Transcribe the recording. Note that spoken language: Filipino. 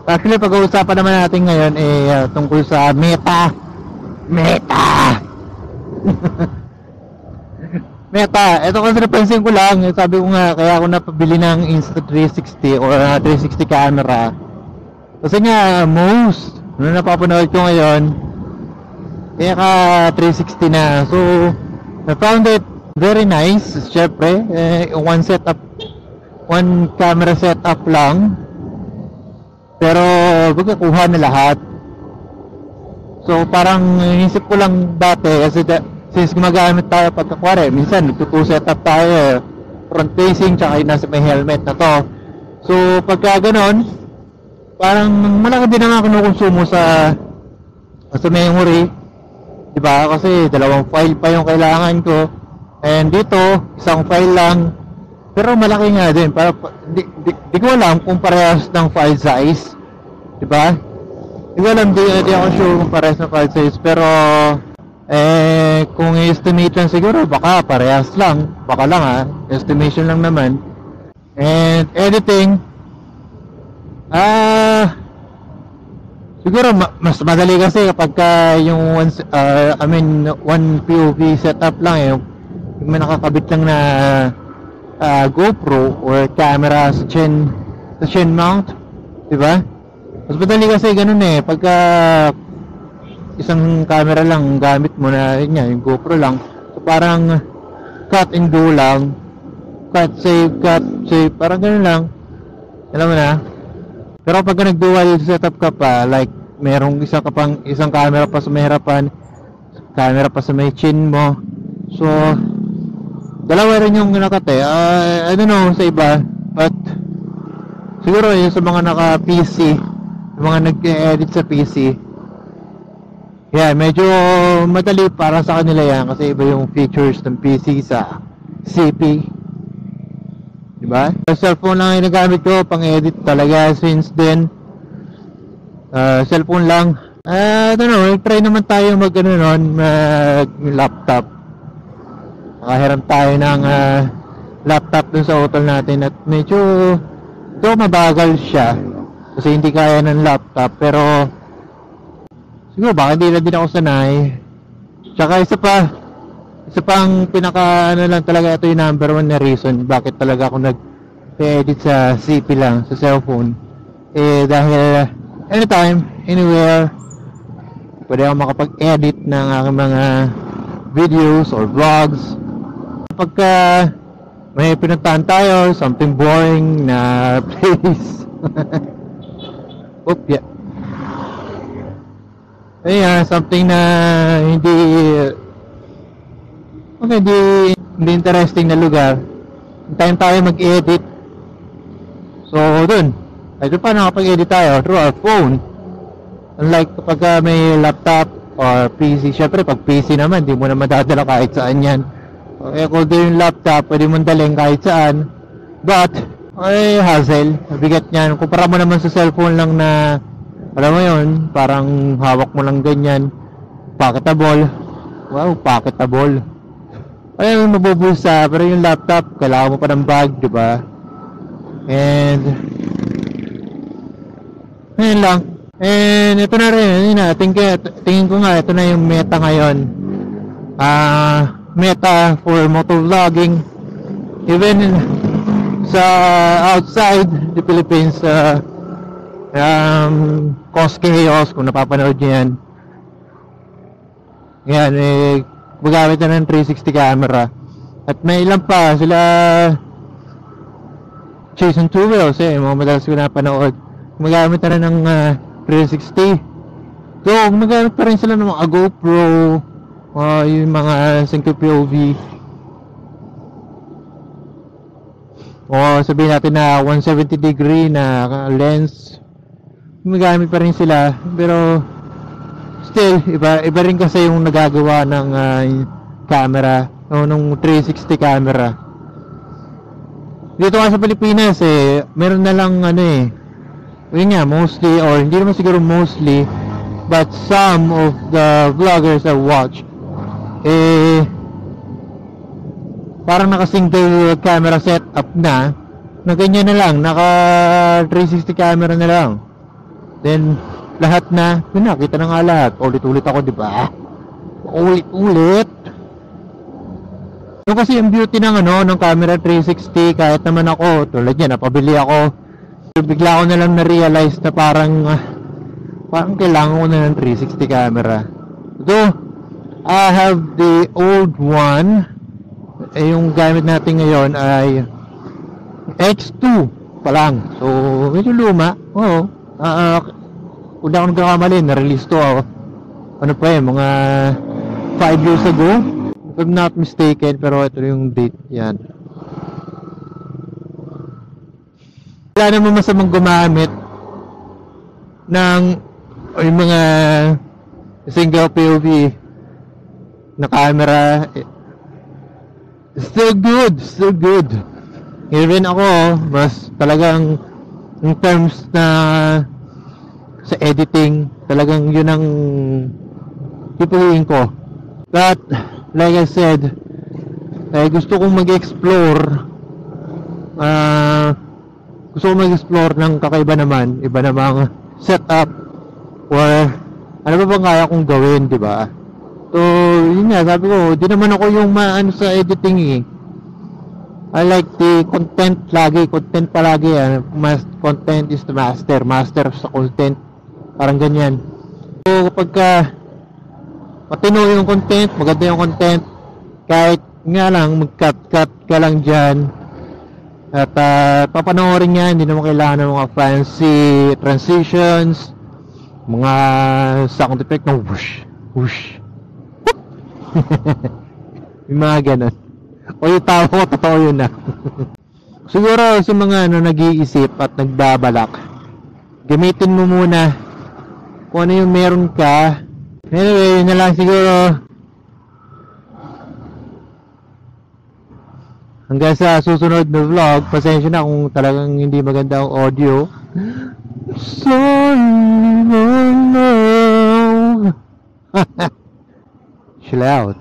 Actually, pag-uusapan naman natin ngayon tungkol sa Meta. Meta! Meta, ito kasi napansin ko lang, sabi ko nga, kaya ako napabili ng Insta360 or 360 camera. Kasi nga, most, napapanood ko ngayon, kaya ka 360 na. So, I found it very nice. Syempre, one camera setup lang. Pero, magkakuha na lahat. So, parang inisip ko lang dati, kasi since gumagamit tayo pagkakwari, minsan nagtutu setup tayo, front facing, tsaka yung nasa may helmet na to. So, pagka ganon, parang malaki din naman kinukonsumo sa memory, diba? Kasi dalawang file pa yung kailangan ko, and dito isang file lang, pero malaki nga din. Para di ko alam kung parehas ng file size, diba? Di ko alam, di ako sure kung parehas ng file size, pero kung i-estimate lang siguro, baka parehas lang, baka lang estimation lang naman. And editing, siguro mas madali kasi kapag yung one POV setup lang, yung may nakakabit lang na GoPro or camera sa chin mount, diba? Mas madali kasi ganun pagka isang camera lang gamit mo na yun yung GoPro lang, so parang cut and go lang, cut save, parang ganun lang, alam mo na. Pero pag nag-dual setup ka pa, like merong isang camera pa sa may harapan, camera pa sa may chin mo, so dalawa rin yung nakate. I don't know sa iba, but siguro yung sa mga naka PC, yung mga nag-edit sa PC, medyo madali para sa kanila yan, kasi iba yung features ng PC sa CP, diba? Cellphone lang yung nagamit ko pang edit talaga since then. Cellphone lang. I don't know, try naman tayo mag laptop. Nakahiram tayo ng laptop dun sa utol natin, at medyo mabagal siya kasi hindi kaya ng laptop. Pero siguro baka hindi na din ako sanay. Tsaka isa pang pinaka lang talaga, ito yung number one na reason bakit talaga ako nag-edit sa CP lang, sa cellphone, dahil anytime, anywhere, pwede ako makapag-edit ng aking mga videos or vlogs. Pagka may pinuntahan tayo, something boring na place, something na hindi interesting na lugar, time tayo mag-edit. So dun pa nakapag-edit tayo through our phone. Unlike kapag may laptop or PC, syempre pag PC naman, di mo na madadala kahit saan yan. Kung yung laptop, pwede mong dalhin kahit saan, but hassle, bigat niyan. Kumpara mo naman sa cellphone lang na, alam mo yun, parang hawak mo lang ganyan, packetable. Wow, packetable. Ayun, mabubulsa. Pero yung laptop, kailangan mo pa ng bag, diba? And ayun lang. And ito na rin, tingin ko nga, ito na yung meta ngayon. Meta for motovlogging. Even sa outside the Philippines, Cos Chaos, kung napapanood nyo yan, gumagamit na ng 360 camera. At may ilan pa sila, Jason Tuwels, mga madalas ko napanood, gumagamit na rin ng 360. So gumagamit pa rin sila ng mga GoPro, yung mga 5 POV, o sabihin natin na 170 degree na lens, gumagamit pa rin sila. Pero still, iba rin kasi yung nagagawa ng camera, nung 360 camera. Dito nga sa Pilipinas, meron na lang yun nga, mostly, or hindi naman siguro mostly, but some of the vloggers I watch, parang naka single camera setup na ganyan na lang, naka 360 camera na lang. Then, lahat na, yun na, kita na nga lahat. Ulit-ulit ako, di ba? Ulit-ulit. Yung kasi yung beauty ng ng camera 360, kahit naman ako, tulad yan, napabili ako. Bigla ko na lang na-realize na parang kailangan ko na ng 360 camera. Though, I have the old one. Yung gamit natin ngayon ay X2 pa lang. So, medyo luma. Oo. Kung di ako nagkakamali, na-release to ako. Ano pa mga 5 years ago. If I'm not mistaken, pero ito yung date. Yan. Wala naman masamang gumamit ng yung mga single POV na camera. Still good. Even ako, mas talagang in terms na sa editing, talagang yun ang pipiliin ko. But like I said, gusto kong mag-explore ng kakaiba naman, iba namang setup, or ano ba bang kaya kong gawin, di ba? So, yun nga, sabi ko, di naman ako yung maano sa editing eh. I like the content palagi. Content is the master sa content. Parang ganyan. So, kapag matino yung content, maganda yung content, kahit nga lang, mag-cut ka lang dyan, at papanoorin yan, hindi naman kailangan ng mga fancy transitions, mga sound effect ng whoosh. Yung mga ganun. O yung tao ko, totoo yun na. Siguro sa mga nag-iisip at nagbabalak, gamitin mo muna kung ano yung meron ka. Anyway, yun na lang siguro. Hanggang sa susunod na vlog, pasensya na kung talagang hindi maganda ang audio. Sorry, no. Chill out.